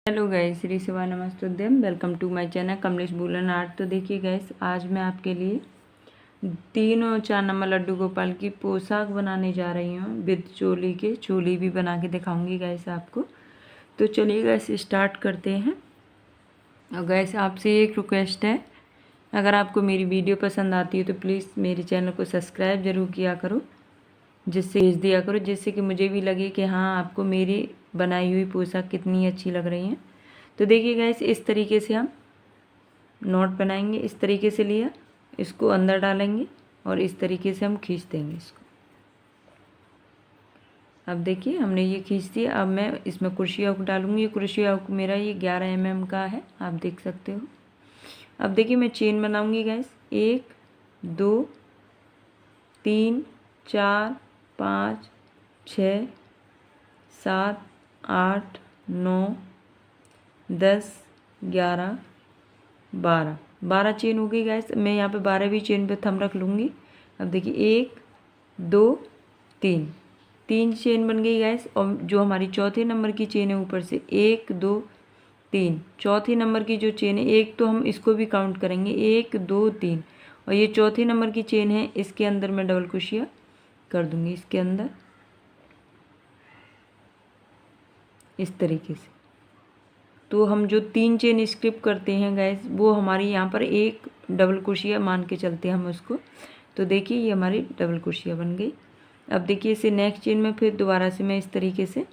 Hello guys, Shri Shiva नमस्तुभ्यम। Welcome to my channel Kamlesh woollen art. तो देखिए गाइस, आज मैं आपके लिए 3 और 4 नंबर लड्डू गोपाल की पोशाक बनाने जा रही हूँ विद चोली के। चोली भी बना के दिखाऊंगी गाइस आपको। तो चलिए गाइस स्टार्ट करते हैं। और गाइस आपसे एक रिक्वेस्ट है, अगर आपको मेरी वीडियो पसंद आती है तो प्लीज़ मेरे चैनल को सब्सक्राइब ज़रूर किया करो, जिससे भेज दिया करो, जिससे कि मुझे भी लगे कि हाँ आपको मेरी बनाई हुई पोशाक कितनी अच्छी लग रही है। तो देखिए गाइस, इस तरीके से हम नोट बनाएंगे। इस तरीके से लिया, इसको अंदर डालेंगे और इस तरीके से हम खींच देंगे इसको। अब देखिए हमने ये खींच दिया। अब मैं इसमें क्रोशिया हुक डालूंगी। क्रोशिया हुक मेरा ये 11 mm का है, आप देख सकते हो। अब देखिए मैं चेन बनाऊंगी गाइस। 1 2 3 4 5 6 7 8 9 10 11 12 चेन हो गई गाइस। मैं यहाँ पे 12वीं चेन पे थंब रख लूँगी। अब देखिए 1 2 3 चेन बन गई गाइस। और जो हमारी चौथे नंबर की चेन है ऊपर से 1 2 3, चौथे नंबर की जो चेन है, एक तो हम इसको भी काउंट करेंगे 1 2 3, और ये चौथे नंबर की चेन है, इसके अंदर मैं डबल क्रोशिया कर दूँगी इसके अंदर इस तरीके से। तो हम जो 3 चेन स्किप करते हैं गैस, वो हमारी यहाँ पर एक डबल क्रोशिया मान के चलते हैं हम उसको। तो देखिए ये हमारी डबल क्रोशिया बन गई। अब देखिए इसे नेक्स्ट चेन में फिर दोबारा से मैं इस तरीके से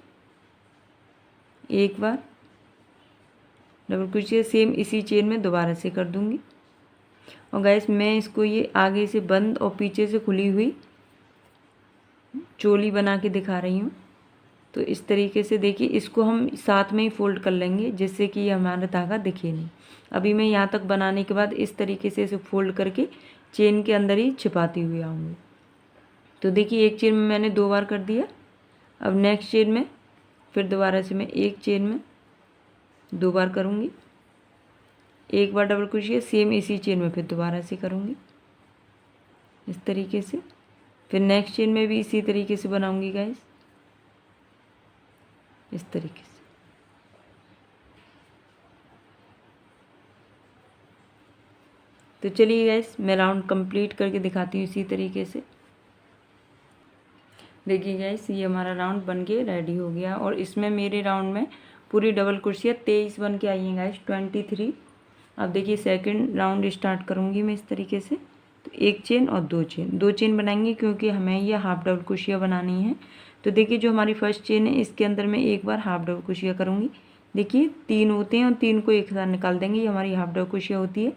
एक बार डबल क्रोशिया सेम इसी चेन में दोबारा से कर दूँगी। और गैस मैं इसको ये आगे से बंद और पीछे से खुली हुई चोली बना के दिखा रही हूँ। तो इस तरीके से देखिए, इसको हम साथ में ही फोल्ड कर लेंगे जिससे कि ये हमारा धागा दिखे नहीं। अभी मैं यहाँ तक बनाने के बाद इस तरीके से इसे फोल्ड करके चेन के अंदर ही छिपाती हुई आऊँगी। तो देखिए एक चेन में मैंने 2 बार कर दिया। अब नेक्स्ट चेन में फिर दोबारा से मैं एक चेन में 2 बार करूँगी, एक बार डबल क्रोशिया सेम इसी चेन में फिर दोबारा से करूँगी इस तरीके से। फिर नेक्स्ट चेन में भी इसी तरीके से बनाऊँगी गाइस, इस तरीके से। तो चलिए गाइस मैं राउंड कंप्लीट करके दिखाती हूँ इसी तरीके से। देखिए गाइस ये हमारा राउंड बन के रेडी हो गया। और इसमें मेरे राउंड में पूरी डबल क्रोशिया 23 बन के आई हैं गाइस, 23। अब देखिए सेकंड राउंड स्टार्ट करूँगी मैं इस तरीके से। तो एक चेन और 2 चेन बनाएंगे क्योंकि हमें ये हाफ डबल क्रोशिया बनानी है। तो देखिए जो हमारी फर्स्ट चेन है, इसके अंदर मैं एक बार हाफ डबल क्रोशिया करूँगी। देखिए 3 होते हैं और 3 को एक साथ निकाल देंगे, ये हमारी हाफ डबल क्रोशिया होती है।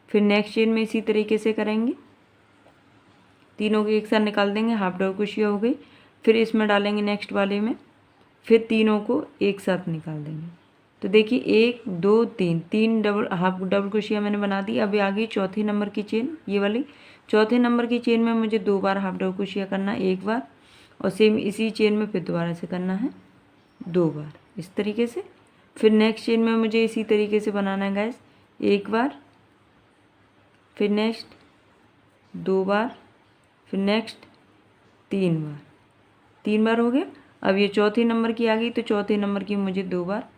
फिर नेक्स्ट चेन में इसी तरीके से करेंगे, तीनों को एक साथ निकाल देंगे, हाफ डबल क्रोशिया हो गई। फिर इसमें डालेंगे नेक्स्ट वाले में, फिर तीनों को एक साथ निकाल देंगे। तो देखिए 1 2 3 डबल हाफ डबल क्रोशिया मैंने बना दी। अब आ गई चौथे नंबर की चेन, ये वाली। चौथे नंबर की चेन में मुझे 2 बार हाफ डबल क्रोशिया करना है, एक बार, और सेम इसी चेन में फिर दोबारा से करना है 2 बार इस तरीके से। फिर नेक्स्ट चेन में मुझे इसी तरीके से बनाना है गैस, एक बार, फिर नेक्स्ट 2 बार, फिर नेक्स्ट 3 बार हो गया। अब ये चौथे नंबर की आ गई, तो चौथे नंबर की मुझे 2 बार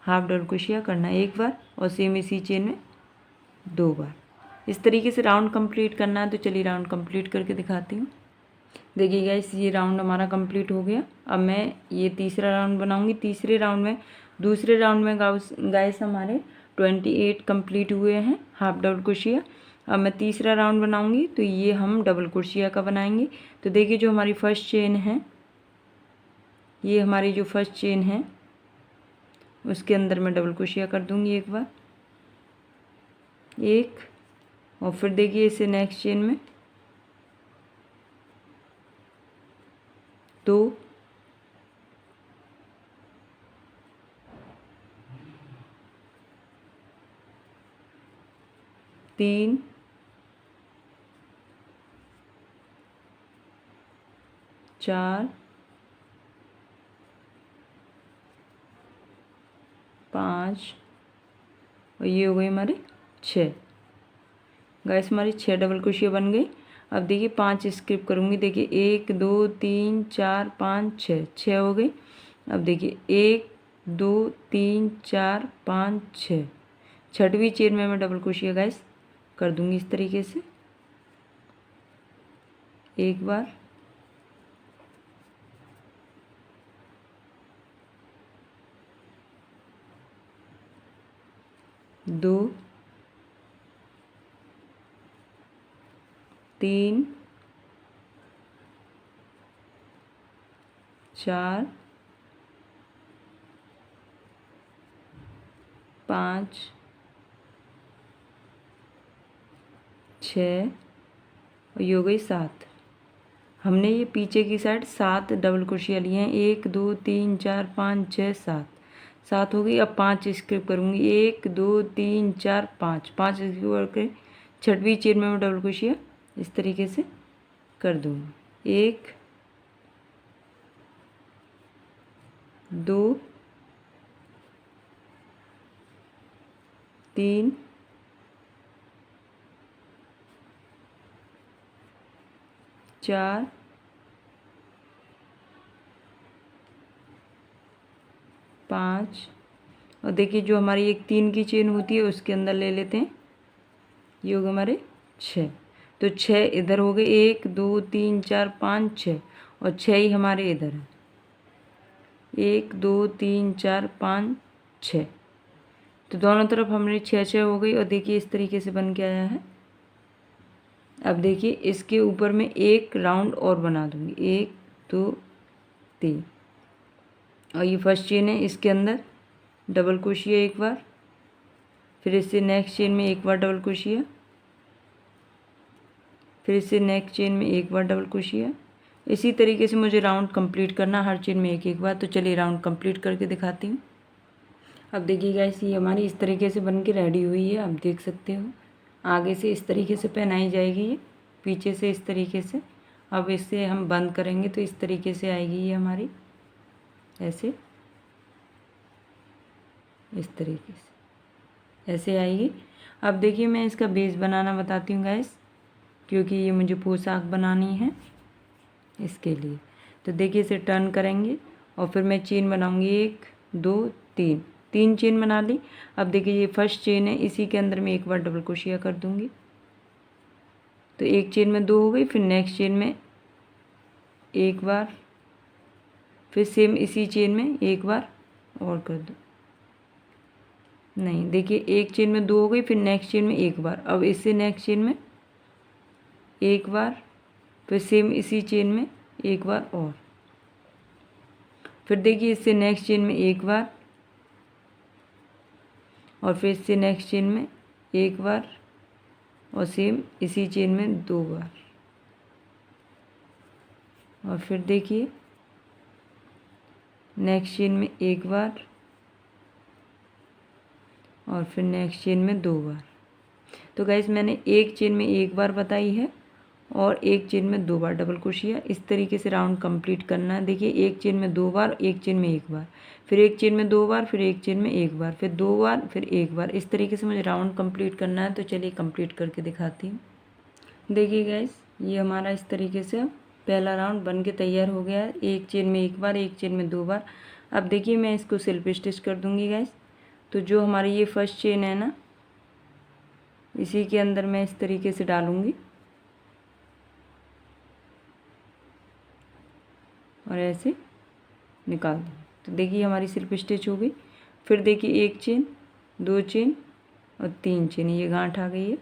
हाफ डबल क्रोशिया करना है, एक बार, और सेम इसी चेन में 2 बार। इस तरीके से राउंड कंप्लीट करना है। तो चलिए राउंड कंप्लीट करके दिखाती हूँ। देखिए गाइस ये राउंड हमारा कंप्लीट हो गया। अब मैं ये तीसरा राउंड बनाऊंगी। दूसरे राउंड में गाइस हमारे 28 कंप्लीट हुए हैं हाफ डबल क्रोशिया। अब मैं तीसरा राउंड बनाऊंगी, तो ये हम डबल क्रोशिया का बनाएंगे। तो देखिए जो हमारी फर्स्ट चेन है, ये हमारी जो फर्स्ट चेन है, उसके अंदर मैं डबल क्रोशिया कर दूंगी एक बार, एक, और फिर देखिए इसे नेक्स्ट चेन में 2, 3, 4, 5, और ये हो गई हमारे 6। गाइस हमारी 6 डबल क्रोशिया बन गई। अब देखिए 5 स्किप करूँगी। देखिए 1 2 3 4 5 6 हो गई। अब देखिए 1 2 3 4 5 6, छठवीं चेन में मैं डबल क्रोशिया गाइस कर दूंगी इस तरीके से। एक बार, दो, तीन, चार, पाँच, छः और ये हो गई 7। हमने ये पीछे की साइड 7 डबल क्रोशिया लिए हैं। 1 2 3 4 5 6 7, 7 हो गई। अब 5 स्किप करूँगी। 1 2 3 4 5, 5 स्किप करके छठवीं चेन में मैं डबल क्रोशिया इस तरीके से कर दूँगी। 1 2 3 4 5 और देखिए जो हमारी एक 3 की चेन होती है उसके अंदर ले लेते हैं। ये हो गए हमारे 6, तो 6 इधर हो गए। 1 2 3 4 5 6 और 6 ही हमारे इधर है। 1 2 3 4 5 6, तो दोनों तरफ हमारी 6 हो गई। और देखिए इस तरीके से बन के आया है। अब देखिए इसके ऊपर मैं एक राउंड और बना दूंगी। 1 2 3 और ये फर्स्ट चेन है, इसके अंदर डबल क्रोशिया एक बार, फिर इससे नेक्स्ट चेन में एक बार डबल क्रोशिया, फिर इससे नेक्स्ट चेन में एक बार डबल क्रोशिया। इसी तरीके से मुझे राउंड कंप्लीट करना, हर चेन में एक एक बार। तो चलिए राउंड कंप्लीट करके दिखाती हूँ। अब देखिए गाइस ये हमारी इस तरीके से बन के रेडी हुई है। आप देख सकते हो आगे से इस तरीके से पहनाई जाएगी, ये पीछे से इस तरीके से। अब इससे हम बंद करेंगे तो इस तरीके से आएगी ये हमारी, ऐसे इस तरीके से ऐसे आएगी। अब देखिए मैं इसका बेस बनाना बताती हूँ गाइस, क्योंकि ये मुझे पोशाक बनानी है इसके लिए। तो देखिए इसे टर्न करेंगे और फिर मैं चेन बनाऊंगी। 1 2 3, 3 चेन बना ली। अब देखिए ये फर्स्ट चेन है, इसी के अंदर मैं एक बार डबल क्रोशिया कर दूंगी। तो एक चेन में 2 हो गई, फिर नेक्स्ट चेन में एक बार, फिर सेम इसी चेन में एक बार और कर दो। नहीं, देखिए एक चेन में 2 हो गई, फिर नेक्स्ट चेन में एक बार। अब इससे नेक्स्ट चेन में एक बार, फिर सेम इसी चेन में एक बार और, फिर देखिए इससे नेक्स्ट चेन में एक बार और फिर इससे नेक्स्ट चेन में एक बार और सेम इसी चेन में 2 बार। और फिर देखिए नेक्स्ट चेन में एक बार और फिर नेक्स्ट चेन में 2 बार। तो गाइस मैंने एक चेन में एक बार बताई है और एक चेन में 2 बार डबल क्रोशिया। इस तरीके से राउंड कंप्लीट करना है। देखिए एक चेन में 2 बार, एक चेन में एक बार, फिर एक चेन में 2 बार, फिर एक चेन में एक बार, फिर 2 बार, फिर एक बार। इस तरीके से मुझे राउंड कंप्लीट करना है। तो चलिए कंप्लीट करके दिखाती हूँ। देखिए गाइस ये हमारा इस तरीके से पहला राउंड बन के तैयार हो गया है। एक चेन में एक बार, एक चेन में 2 बार। अब देखिए मैं इसको सेल्फ स्टिच कर दूँगी गाइस। तो जो हमारी ये फर्स्ट चेन है ना, इसी के अंदर मैं इस तरीके से डालूँगी और ऐसे निकाल दूँ। तो देखिए हमारी सिर्फ स्टिच हो गई। फिर देखिए एक चेन, 2 चेन और 3 चेन, ये गांठ आ गई है।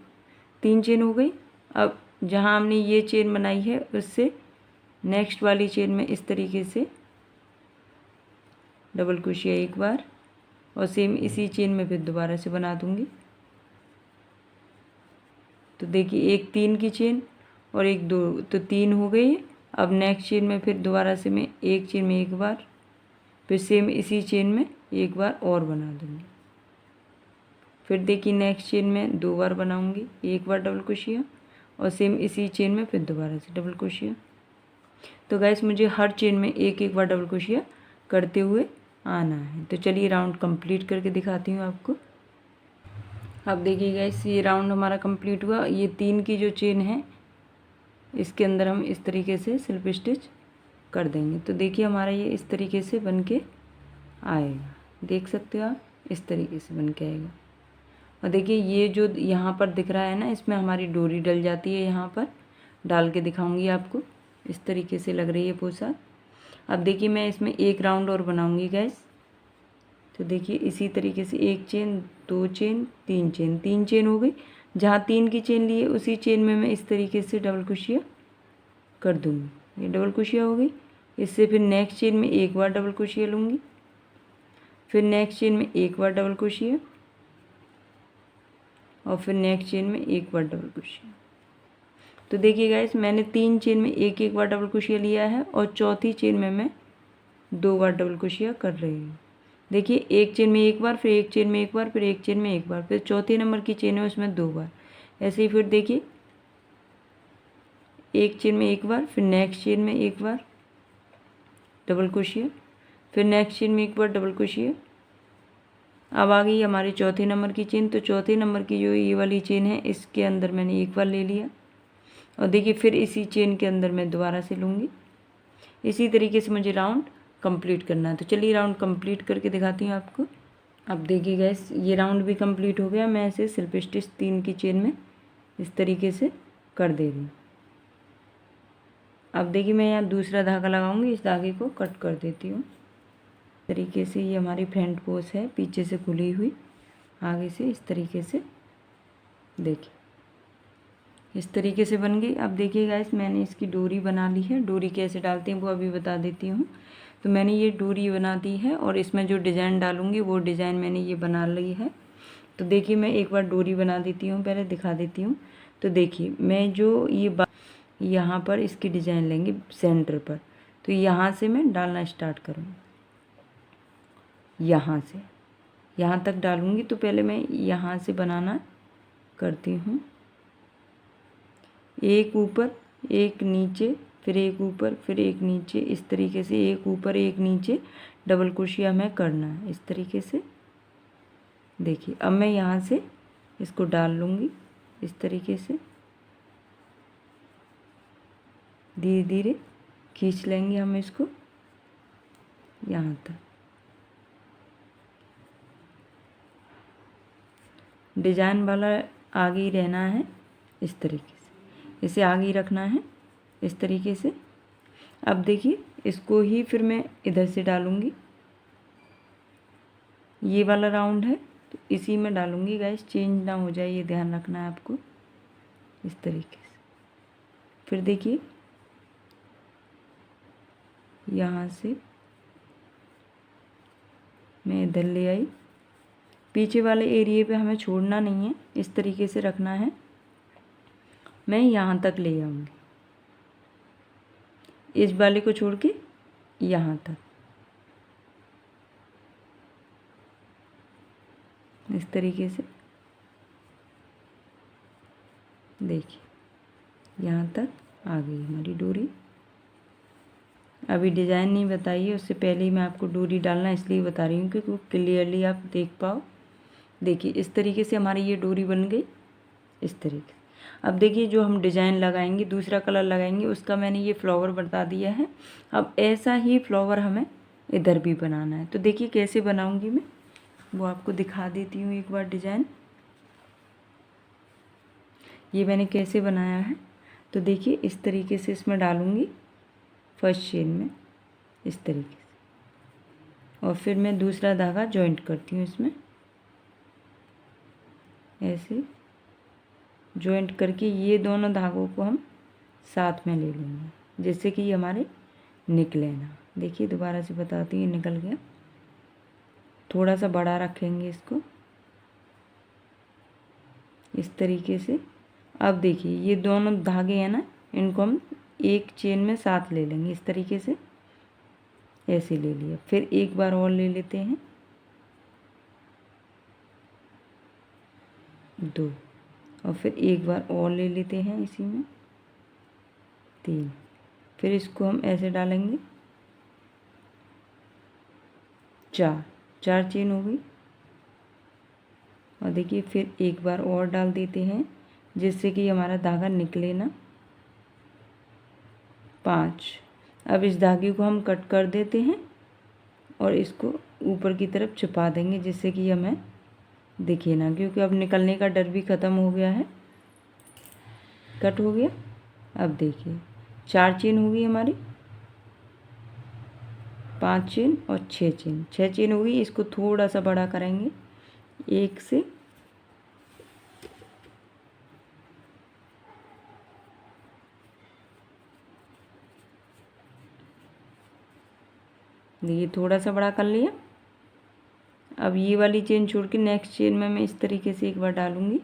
3 चेन हो गई। अब जहाँ हमने ये चेन बनाई है उससे नेक्स्ट वाली चेन में इस तरीके से डबल क्रोशिया एक बार और सेम इसी चेन में फिर दोबारा से बना दूँगी। तो देखिए एक 3 की चेन और एक 2, तो 3 हो गई। अब नेक्स्ट चेन में फिर दोबारा से मैं एक चेन में एक बार, फिर सेम इसी चेन में एक बार और बना दूँगी। फिर देखिए नेक्स्ट चेन में 2 बार बनाऊँगी, एक बार डबल क्रोशिया और सेम इसी चेन में फिर दोबारा से डबल क्रोशिया। तो गाइस मुझे हर चेन में एक एक बार डबल क्रोशिया करते हुए आना है। तो चलिए राउंड कंप्लीट करके दिखाती हूँ आपको। अब देखिए गाइस ये राउंड हमारा कंप्लीट हुआ। ये 3 की जो चेन है इसके अंदर हम इस तरीके से स्लिप स्टिच कर देंगे। तो देखिए हमारा ये इस तरीके से बन के आएगा। देख सकते हो आप, इस तरीके से बन के आएगा। और देखिए ये जो यहाँ पर दिख रहा है ना, इसमें हमारी डोरी डल जाती है। यहाँ पर डाल के दिखाऊंगी आपको, इस तरीके से लग रही है पोशाक। अब देखिए मैं इसमें एक राउंड और बनाऊंगी गैस। तो देखिए इसी तरीके से 1 चेन, 2 चेन, 3 चेन, 3 चेन हो गई। जहाँ 3 की चेन लिए उसी चेन में मैं इस तरीके से डबल क्रोशिया कर दूँगी। ये डबल क्रोशिया हो गई। इससे फिर नेक्स्ट चेन में एक बार डबल क्रोशिया लूँगी, फिर नेक्स्ट चेन में एक बार डबल क्रोशिया, और फिर नेक्स्ट चेन में एक बार डबल क्रोशिया। तो देखिए गाइस, मैंने 3 चेन में एक एक बार डबल क्रोशिया लिया है और चौथी चेन में मैं 2 बार डबल क्रोशिया कर रही हूँ। देखिए एक चेन में एक बार, फिर एक चेन में एक बार, फिर एक चेन में एक बार, फिर चौथे नंबर की चेन है उसमें 2 बार। ऐसे ही फिर देखिए एक चेन में एक बार, फिर नेक्स्ट चेन में एक बार डबल क्रोशिया, फिर नेक्स्ट चेन में एक बार डबल क्रोशिया। अब आ गई हमारे चौथे नंबर की चेन। तो चौथे नंबर की जो ये वाली चेन है, इसके अंदर मैंने एक बार ले लिया, और देखिए फिर इसी चेन के अंदर मैं दोबारा से लूँगी। इसी तरीके से मुझे राउंड कंप्लीट करना है। तो चलिए राउंड कंप्लीट करके दिखाती हूँ आपको। अब देखिए गैस, ये राउंड भी कंप्लीट हो गया। मैं इसे स्लिप स्टिच 3 की चेन में इस तरीके से कर दे रही हूँ। अब देखिए मैं यहाँ दूसरा धागा लगाऊंगी, इस धागे को कट कर देती हूँ। इस तरीके से ये हमारी फ्रंट पोज है, पीछे से खुली हुई, आगे से इस तरीके से देखिए इस तरीके से बन गई। अब देखिए गाइस, मैंने इसकी डोरी बना ली है। डोरी कैसे डालते हैं वो अभी बता देती हूँ। तो मैंने ये डोरी बना दी है और इसमें जो डिज़ाइन डालूँगी वो डिज़ाइन मैंने ये बना ली है। तो देखिए मैं एक बार डोरी बना देती हूँ, पहले दिखा देती हूँ। तो देखिए मैं जो ये यहाँ पर इसकी डिज़ाइन लेंगे सेंटर पर, तो यहाँ से मैं डालना स्टार्ट करूँगी। यहाँ से यहाँ तक डालूँगी। तो पहले मैं यहाँ से बनाना करती हूँ, एक ऊपर एक नीचे, फिर एक ऊपर फिर एक नीचे, इस तरीके से एक ऊपर एक नीचे डबल क्रोशिया हमें करना है इस तरीके से। देखिए अब मैं यहाँ से इसको डाल लूँगी इस तरीके से, धीरे धीरे खींच लेंगे हम इसको यहाँ तक। डिजाइन वाला आगे ही रहना है इस तरीके से, इसे आगे ही रखना है इस तरीके से। अब देखिए इसको ही फिर मैं इधर से डालूँगी, ये वाला राउंड है तो इसी में डालूँगी गाइस, चेंज ना हो जाए ये ध्यान रखना है आपको इस तरीके से। फिर देखिए यहाँ से मैं इधर ले आई, पीछे वाले एरिए पे हमें छोड़ना नहीं है, इस तरीके से रखना है। मैं यहाँ तक ले आऊँगी, इस वाले को छोड़ के यहाँ तक इस तरीके से। देखिए यहाँ तक आ गई हमारी डोरी। अभी डिज़ाइन नहीं बताई है, उससे पहले ही मैं आपको डोरी डालना इसलिए बता रही हूँ कि क्लियरली आप देख पाओ। देखिए इस तरीके से हमारी ये डोरी बन गई इस तरीके से। अब देखिए जो हम डिज़ाइन लगाएंगे, दूसरा कलर लगाएंगे, उसका मैंने ये फ्लावर बता दिया है। अब ऐसा ही फ्लावर हमें इधर भी बनाना है। तो देखिए कैसे बनाऊंगी मैं वो आपको दिखा देती हूँ एक बार डिज़ाइन, ये मैंने कैसे बनाया है। तो देखिए इस तरीके से इसमें डालूँगी फर्स्ट चेन में इस तरीके से, और फिर मैं दूसरा धागा जॉइंट करती हूँ इसमें, ऐसे जॉइंट करके ये दोनों धागों को हम साथ में ले लेंगे जिससे कि ये हमारे निकले ना। देखिए दोबारा से बताती हूँ, निकल गया। थोड़ा सा बड़ा रखेंगे इसको इस तरीके से। अब देखिए ये दोनों धागे हैं ना, इनको हम एक चेन में साथ ले लेंगे इस तरीके से, ऐसे ले लिया। फिर एक बार और ले लेते हैं 2, और फिर एक बार और ले लेते हैं इसी में 3। फिर इसको हम ऐसे डालेंगे 4 चेन हो गई। और देखिए फिर एक बार और डाल देते हैं जिससे कि हमारा धागा निकले ना। 5। अब इस धागे को हम कट कर देते हैं और इसको ऊपर की तरफ छुपा देंगे जिससे कि हमें दिखे ना, क्योंकि अब निकलने का डर भी ख़त्म हो गया है। कट हो गया। अब देखिए 4 चेन हो गई हमारी, 5 चेन और 6 चेन, 6 चेन हो गई। इसको थोड़ा सा बड़ा करेंगे 1 से, देखिए थोड़ा सा बड़ा कर लिया। अब ये वाली चेन छोड़ के नेक्स्ट चेन में मैं इस तरीके से एक बार डालूँगी,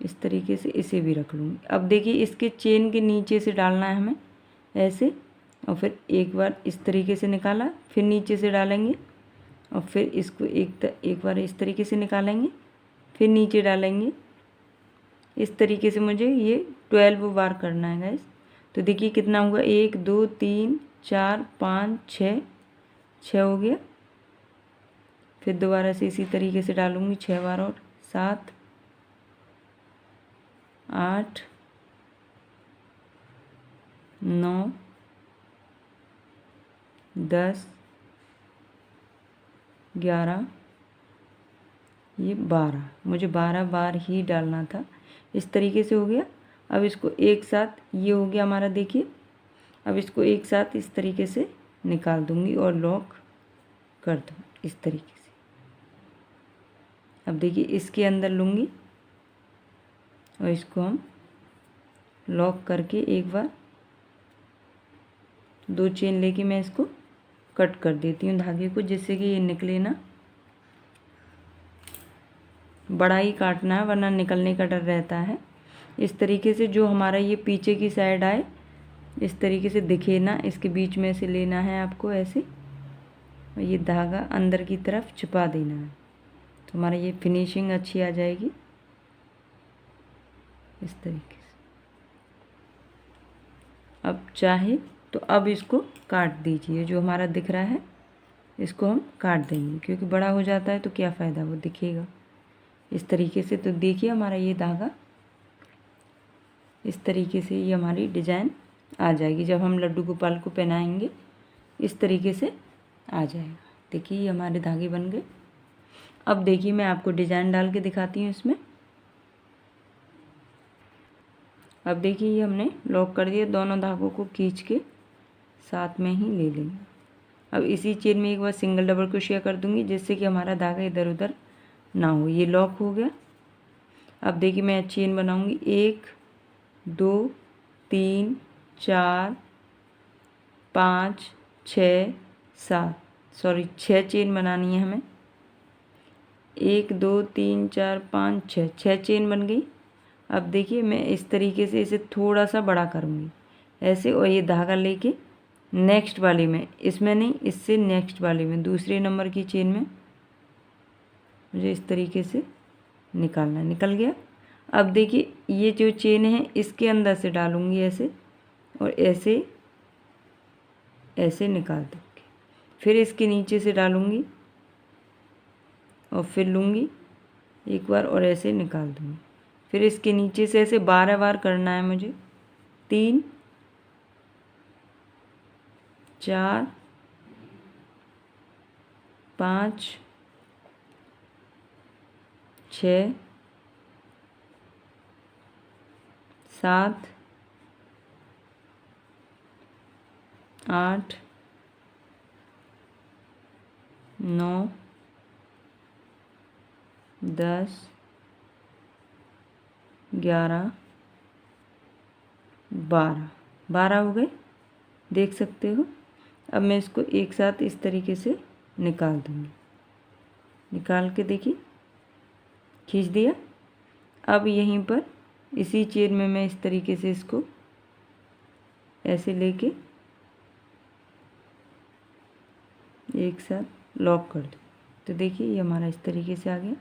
इस तरीके से इसे भी रख लूँगी। अब देखिए इसके चेन के नीचे से डालना है हमें ऐसे, और फिर एक बार इस तरीके से निकाला, फिर नीचे से डालेंगे और फिर इसको एक बार इस तरीके से निकालेंगे, फिर नीचे डालेंगे। इस तरीके से मुझे ये 12 बार करना है गाइस। तो देखिए कितना हुआ, 1 2 3 4 5 6, 6 हो गया। फिर दोबारा से इसी तरीके से डालूँगी 6 बार और, 7 8 9 10 11, ये 12, मुझे 12 बार ही डालना था। इस तरीके से हो गया। अब इसको एक साथ, ये हो गया हमारा, देखिए अब इसको एक साथ इस तरीके से निकाल दूँगी और लॉक कर दूँ इस तरीके से। अब देखिए इसके अंदर लूँगी और इसको हम लॉक करके एक बार 2 चेन लेके मैं इसको कट कर देती हूँ धागे को, जिससे कि ये निकले ना। बड़ा ही काटना है वरना निकलने का डर रहता है। इस तरीके से जो हमारा ये पीछे की साइड आए इस तरीके से दिखे ना, इसके बीच में से लेना है आपको ऐसे, और ये धागा अंदर की तरफ छिपा देना है, तो हमारा ये फिनिशिंग अच्छी आ जाएगी इस तरीके से। अब चाहे तो अब इसको काट दीजिए, जो हमारा दिख रहा है इसको हम काट देंगे, क्योंकि बड़ा हो जाता है तो क्या फ़ायदा, वो दिखेगा इस तरीके से। तो देखिए हमारा ये धागा इस तरीके से, ये हमारी डिज़ाइन आ जाएगी। जब हम लड्डू गोपाल को पहनाएंगे इस तरीके से आ जाएगा। देखिए ये हमारे धागे बन गए। अब देखिए मैं आपको डिज़ाइन डाल के दिखाती हूँ इसमें। अब देखिए ये हमने लॉक कर दिया, दोनों धागों को खींच के साथ में ही ले लेंगे। अब इसी चेन में एक बार सिंगल डबल क्रोशिया कर दूंगी, जिससे कि हमारा धागा इधर उधर ना हो। ये लॉक हो गया। अब देखिए मैं चेन बनाऊंगी 1 2 3 4 5 6 7, सॉरी 6 चेन बनानी है हमें। 1 2 3 4 5 6, 6 चेन बन गई। अब देखिए मैं इस तरीके से इसे थोड़ा सा बड़ा करूँगी ऐसे, और ये धागा लेके नेक्स्ट वाली में, इसमें नहीं, इससे नेक्स्ट वाली में, दूसरे नंबर की चेन में मुझे इस तरीके से निकालना है। निकल गया। अब देखिए ये जो चेन है इसके अंदर से डालूँगी ऐसे, और ऐसे ऐसे निकाल दूँगी। फिर इसके नीचे से डालूँगी और फिर लूँगी एक बार और ऐसे निकाल दूँगी। फिर इसके नीचे से ऐसे 12 बार करना है मुझे। 3 4 5 6 7 8 9 10 11 12, 12 हो गए, देख सकते हो। अब मैं इसको एक साथ इस तरीके से निकाल दूँगी। निकाल के देखिए खींच दिया। अब यहीं पर इसी चेन में मैं इस तरीके से इसको ऐसे लेके एक साथ लॉक कर दूँ। तो देखिए ये हमारा इस तरीके से आ गया।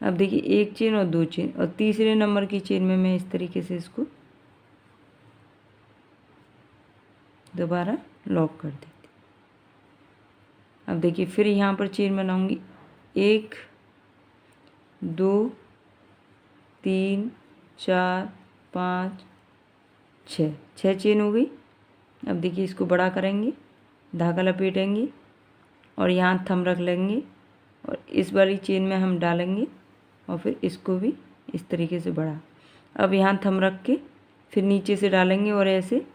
अब देखिए एक चेन और 2 चेन, और तीसरे नंबर की चेन में मैं इस तरीके से इसको दोबारा लॉक कर देती। अब देखिए फिर यहाँ पर चेन बनाऊंगी 1 2 3 4 5 6, 6 चेन हो गई। अब देखिए इसको बड़ा करेंगे, धागा लपेटेंगे और यहाँ थंब रख लेंगे और इस वाली चेन में हम डालेंगे और फिर इसको भी इस तरीके से बढ़ा। अब यहाँ थंब रख के फिर नीचे से डालेंगे और ऐसे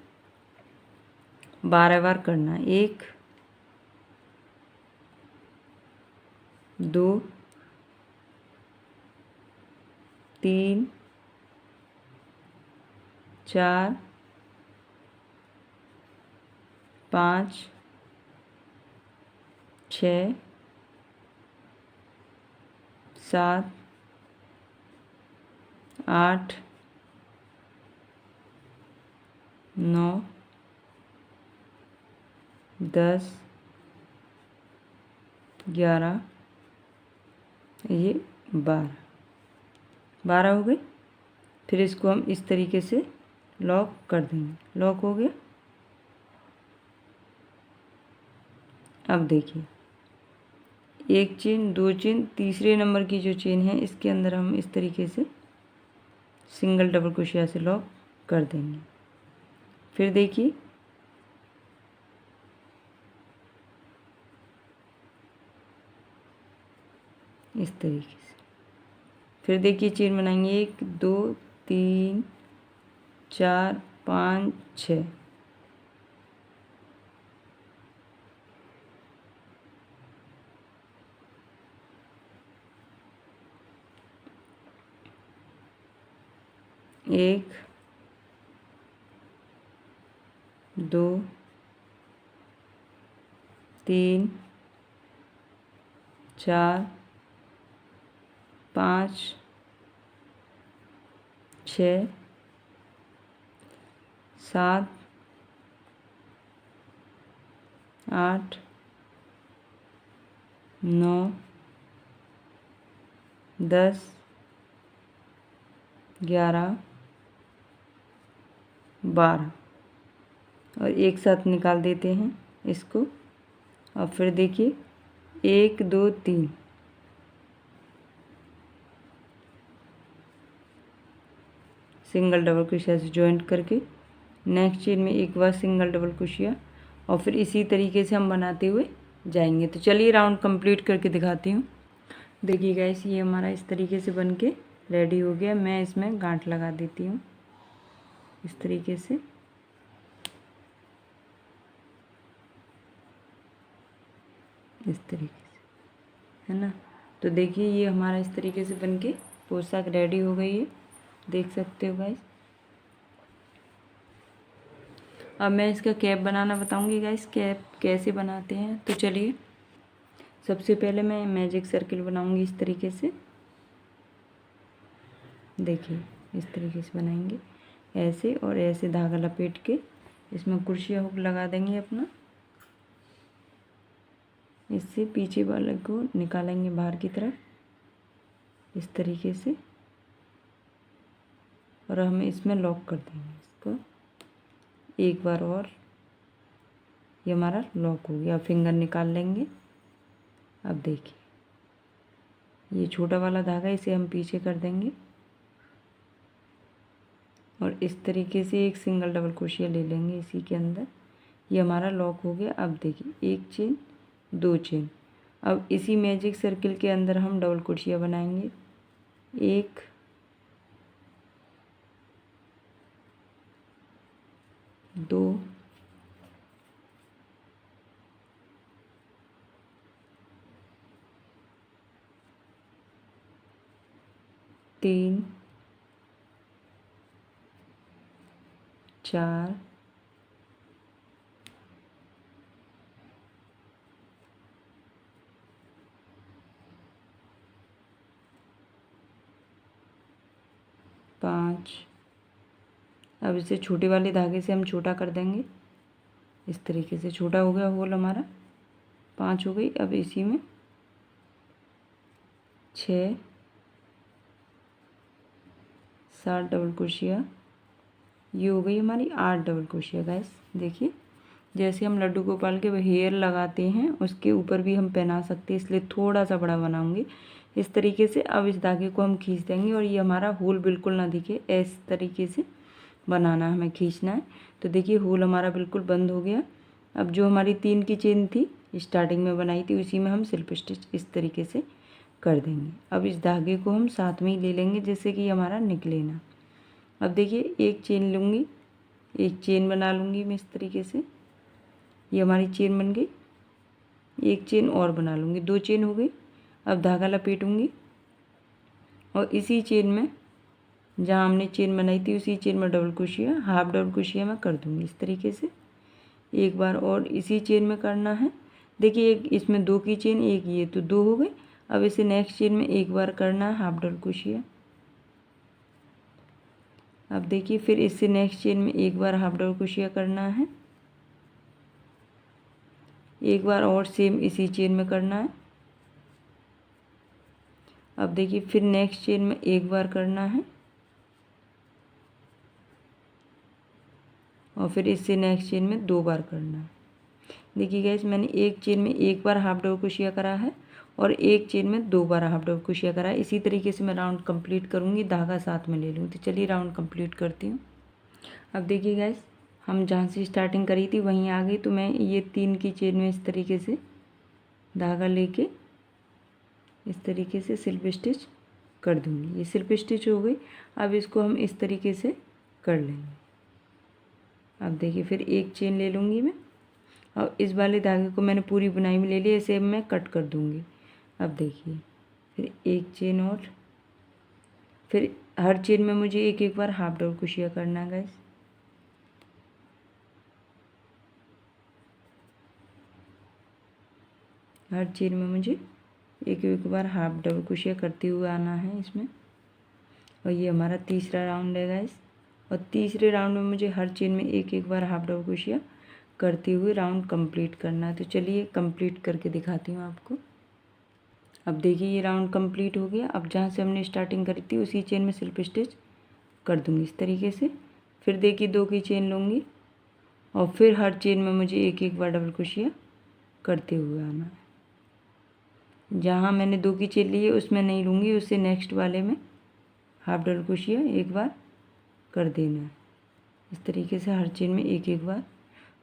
12 बार करना है। 1 2 3 4 5 6 7 8 9 10 11 ये 12 हो गए। फिर इसको हम इस तरीके से लॉक कर देंगे। लॉक हो गया। अब देखिए, एक चेन, 2 चेन, तीसरे नंबर की जो चेन है इसके अंदर हम इस तरीके से सिंगल डबल क्रोशिया से लॉक कर देंगे। फिर देखिए, इस तरीके से फिर देखिए चेन बनाएंगे 1 2 3 4 5 6। एक 2 3 4 5 6 7 8 9 10 11 12 और एक साथ निकाल देते हैं इसको। और फिर देखिए 1 2 3 सिंगल डबल क्रोशिया से जॉइंट करके नेक्स्ट चेन में एक बार सिंगल डबल क्रोशिया और फिर इसी तरीके से हम बनाते हुए जाएंगे। तो चलिए राउंड कंप्लीट करके दिखाती हूँ। देखिए गाइस, ये हमारा इस तरीके से बन के रेडी हो गया। मैं इसमें गांठ लगा देती हूँ इस तरीके से। इस तरीके से, है ना। तो देखिए ये हमारा इस तरीके से बन के पोशाक रेडी हो गई है, देख सकते हो गाइस। अब मैं इसका कैप बनाना बताऊंगी गाइस, कैप कैसे बनाते हैं। तो चलिए, सबसे पहले मैं मैजिक सर्किल बनाऊंगी इस तरीके से। देखिए इस तरीके से बनाएंगे ऐसे, और ऐसे धागा लपेट के इसमें कुर्सिया हुक लगा देंगे अपना। इससे पीछे वाले को निकालेंगे बाहर की तरफ इस तरीके से, और हम इसमें लॉक कर देंगे इसको एक बार और। ये हमारा लॉक हो गया। फिंगर निकाल लेंगे। अब देखिए ये छोटा वाला धागा, इसे हम पीछे कर देंगे और इस तरीके से एक सिंगल डबल क्रोशिया ले लेंगे इसी के अंदर। ये हमारा लॉक हो गया। अब देखिए 1 चेन 2 चेन। अब इसी मैजिक सर्किल के अंदर हम डबल क्रोशिया बनाएंगे। 1 2 3 4 5। अब इसे छोटे वाले धागे से हम छोटा कर देंगे इस तरीके से। छोटा हो गया होल हमारा, 5 हो गई। अब इसी में 6 7 डबल क्रोशिया, ये हो गई हमारी 8 डबल क्रोशिया। गाइस देखिए, जैसे हम लड्डू गोपाल के हेयर लगाते हैं उसके ऊपर भी हम पहना सकते हैं, इसलिए थोड़ा सा बड़ा बनाऊंगी इस तरीके से। अब इस धागे को हम खींच देंगे और ये हमारा होल बिल्कुल ना दिखे, इस तरीके से बनाना हमें, खींचना है। तो देखिए होल हमारा बिल्कुल बंद हो गया। अब जो हमारी 3 की चेन थी स्टार्टिंग में बनाई थी उसी में हम स्लिप स्टिच इस तरीके से कर देंगे। अब इस धागे को हम साथ में ही ले लेंगे जैसे कि हमारा निकले ना। अब देखिए एक चेन लूँगी, एक चेन बना लूँगी मैं इस तरीके से, ये हमारी चेन बन गई। एक चेन और बना लूँगी, 2 चेन हो गई। अब धागा लपेटूँगी और इसी चेन में जहाँ हमने चेन बनाई थी उसी चेन में double crochet, half double crochet मैं कर दूँगी इस तरीके से। एक बार और इसी चेन में करना है। देखिए एक इसमें 2 की चेन, एक ये, तो 2 हो गई। अब इसे नेक्स्ट चेन में एक बार करना है हाफ डबल क्रोशिया। अब देखिए फिर इससे नेक्स्ट चेन में एक बार हाफ डबल क्रोशिया करना है, एक बार और सेम इसी चेन में करना है। अब देखिए फिर नेक्स्ट चेन में एक बार करना है और फिर इससे नेक्स्ट चेन में 2 बार करना है। देखिए गाइस मैंने एक चेन में एक बार हाफ डबल क्रोशिया करा है और एक चेन में 2 बार हाफ डबल क्रोशिया करा है। इसी तरीके से मैं राउंड कंप्लीट करूँगी, धागा साथ में ले लूँगी। तो चलिए राउंड कंप्लीट करती हूँ। अब देखिए गाइस हम जहाँ से स्टार्टिंग करी थी वहीं आ गई, तो मैं ये 3 की चेन में इस तरीके से धागा लेके इस तरीके से स्लिप स्टिच कर दूँगी। ये स्लिप स्टिच हो गई। अब इसको हम इस तरीके से कर लेंगे। अब देखिए फिर एक चेन ले लूँगी मैं और इस वाले धागे को मैंने पूरी बुनाई में ले लिया, इसे मैं कट कर दूँगी। अब देखिए फिर एक चेन और, फिर हर चेन में मुझे एक एक बार हाफ डबल क्रोशिया करना है गाइस। हर चेन में मुझे एक एक बार हाफ डबल क्रोशिया करते हुए आना है इसमें। और ये हमारा तीसरा राउंड है गाइस। और तीसरे राउंड में मुझे हर चेन में एक एक बार हाफ डबल क्रोशिया करते हुए राउंड कंप्लीट करना है। तो चलिए कंप्लीट करके दिखाती हूँ आपको। अब देखिए ये राउंड कंप्लीट हो गया। अब जहाँ से हमने स्टार्टिंग करी थी उसी चेन में स्लिप स्टिच कर दूँगी इस तरीके से। फिर देखिए 2 की चेन लूँगी और फिर हर चेन में मुझे एक एक बार डबल क्रोशिया करते हुए आना है। जहाँ मैंने 2 की चेन ली है उसमें नहीं लूँगी, उससे नेक्स्ट वाले में हाफ डबल क्रोशिया एक बार कर देना है। इस तरीके से हर चेन में एक एक बार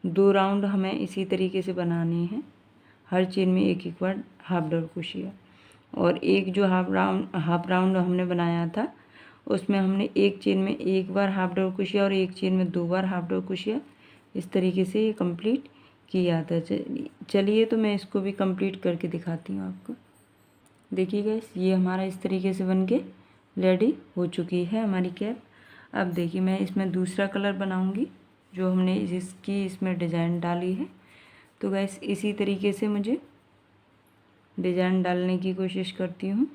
2 राउंड हमें इसी तरीके से बनाने हैं। हर चेन में एक एक बार हाफ डबल क्रोशिया। और एक जो हाफ राउंड हमने बनाया था उसमें हमने एक चेन में एक बार हाफ डबल क्रोशिया और एक चेन में 2 बार हाफ डबल क्रोशिया इस तरीके से ये कंप्लीट किया था। चलिए तो मैं इसको भी कंप्लीट करके दिखाती हूँ आपको। देखिए गाइस ये हमारा इस तरीके से बन के रेडी हो चुकी है हमारी कैप। अब देखिए मैं इसमें दूसरा कलर बनाऊंगी जो हमने जिसकी इसमें डिज़ाइन डाली है। तो गाइस इसी तरीके से मुझे डिज़ाइन डालने की कोशिश करती हूँ।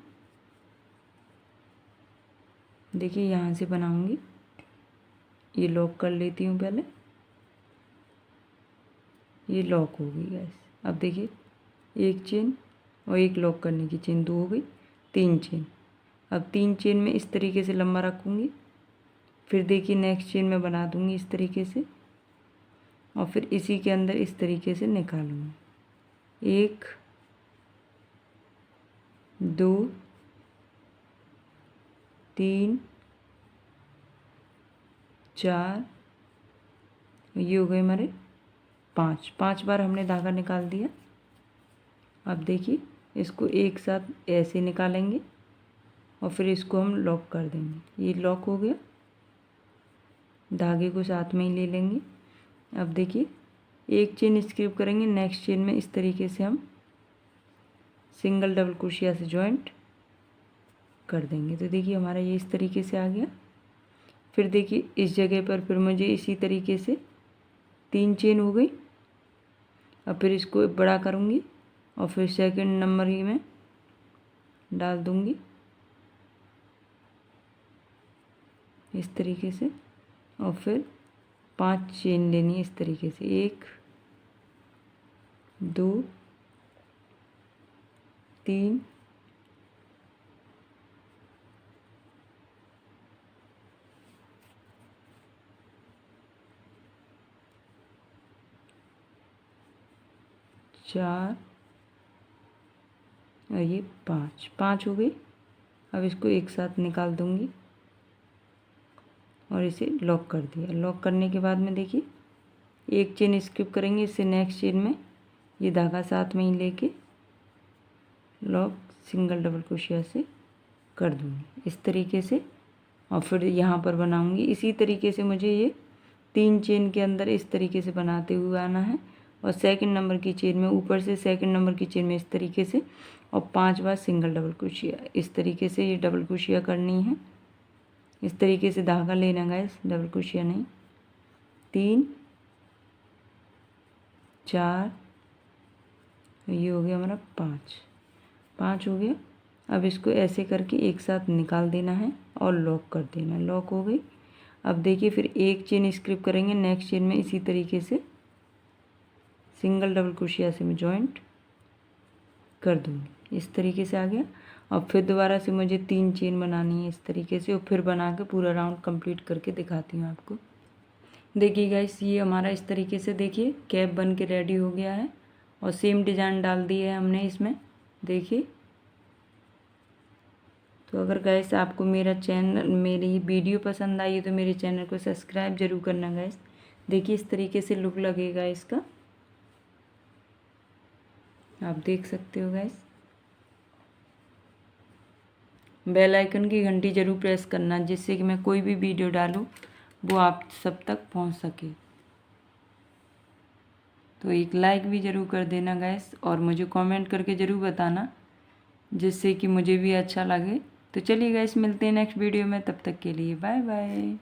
देखिए यहाँ से बनाऊंगी, ये लॉक कर लेती हूँ पहले, ये लॉक हो गई गाइस। अब देखिए एक चेन और एक लॉक करने की चेन, 2 हो गई, 3 चेन। अब 3 चेन में इस तरीके से लंबा रखूँगी। फिर देखिए नेक्स्ट चेन में बना दूँगी इस तरीके से और फिर इसी के अंदर इस तरीके से निकालूँगी। 1 2 3 4, ये हो गए हमारे 5 बार हमने धागा निकाल दिया। अब देखिए इसको एक साथ ऐसे निकालेंगे और फिर इसको हम लॉक कर देंगे। ये लॉक हो गया, धागे को साथ में ही ले लेंगे। अब देखिए एक चेन स्किप करेंगे, नेक्स्ट चेन में इस तरीके से हम सिंगल डबल क्रोशिया से जॉइंट कर देंगे। तो देखिए हमारा ये इस तरीके से आ गया। फिर देखिए इस जगह पर फिर मुझे इसी तरीके से 3 चेन हो गई। अब फिर इसको बड़ा करूँगी और फिर सेकंड नंबर ही में डाल दूँगी इस तरीके से और फिर 5 चेन लेनी है इस तरीके से। 1 2 3 4 और ये 5 हो गई। अब इसको एक साथ निकाल दूँगी और इसे लॉक कर दिया। लॉक करने के बाद में देखिए एक चेन स्किप करेंगे, इससे नेक्स्ट चेन में ये धागा साथ में ही लेके लॉक सिंगल डबल क्रोशिया से कर दूँगी इस तरीके से। और फिर यहाँ पर बनाऊँगी इसी तरीके से। मुझे ये 3 चेन के अंदर इस तरीके से बनाते हुए आना है और सेकंड नंबर की चेन में ऊपर से सेकंड नंबर की चेन में इस तरीके से और 5 बार सिंगल डबल क्रोशिया इस तरीके से ये डबल क्रोशिया करनी है। इस तरीके से धागा लेना गाइस, डबल क्रोशिया नहीं। 3 4 ये हो गया हमारा 5 हो गया। अब इसको ऐसे करके एक साथ निकाल देना है और लॉक कर देना है। लॉक हो गई। अब देखिए फिर एक चेन स्किप करेंगे नेक्स्ट चेन में इसी तरीके से सिंगल डबल क्रोशिया से मैं जॉइंट कर दूँगी इस तरीके से आ गया। और फिर दोबारा से मुझे 3 चेन बनानी है इस तरीके से और फिर बना के पूरा राउंड कंप्लीट करके दिखाती हूँ आपको। देखिए गाइस ये हमारा इस तरीके से देखिए कैप बन के रेडी हो गया है और सेम डिज़ाइन डाल दी है हमने इसमें, देखिए। तो अगर गाइस आपको मेरी वीडियो पसंद आई है तो मेरे चैनल को सब्सक्राइब जरूर करना गाइस। देखिए इस तरीके से लुक लगेगा इसका, आप देख सकते हो गाइस। बेल आइकन की घंटी जरूर प्रेस करना जिससे कि मैं कोई भी वीडियो डालूँ वो आप सब तक पहुंच सके। तो एक लाइक भी ज़रूर कर देना गाइस और मुझे कमेंट करके ज़रूर बताना जिससे कि मुझे भी अच्छा लगे। तो चलिए गाइस मिलते हैं नेक्स्ट वीडियो में, तब तक के लिए बाय बाय।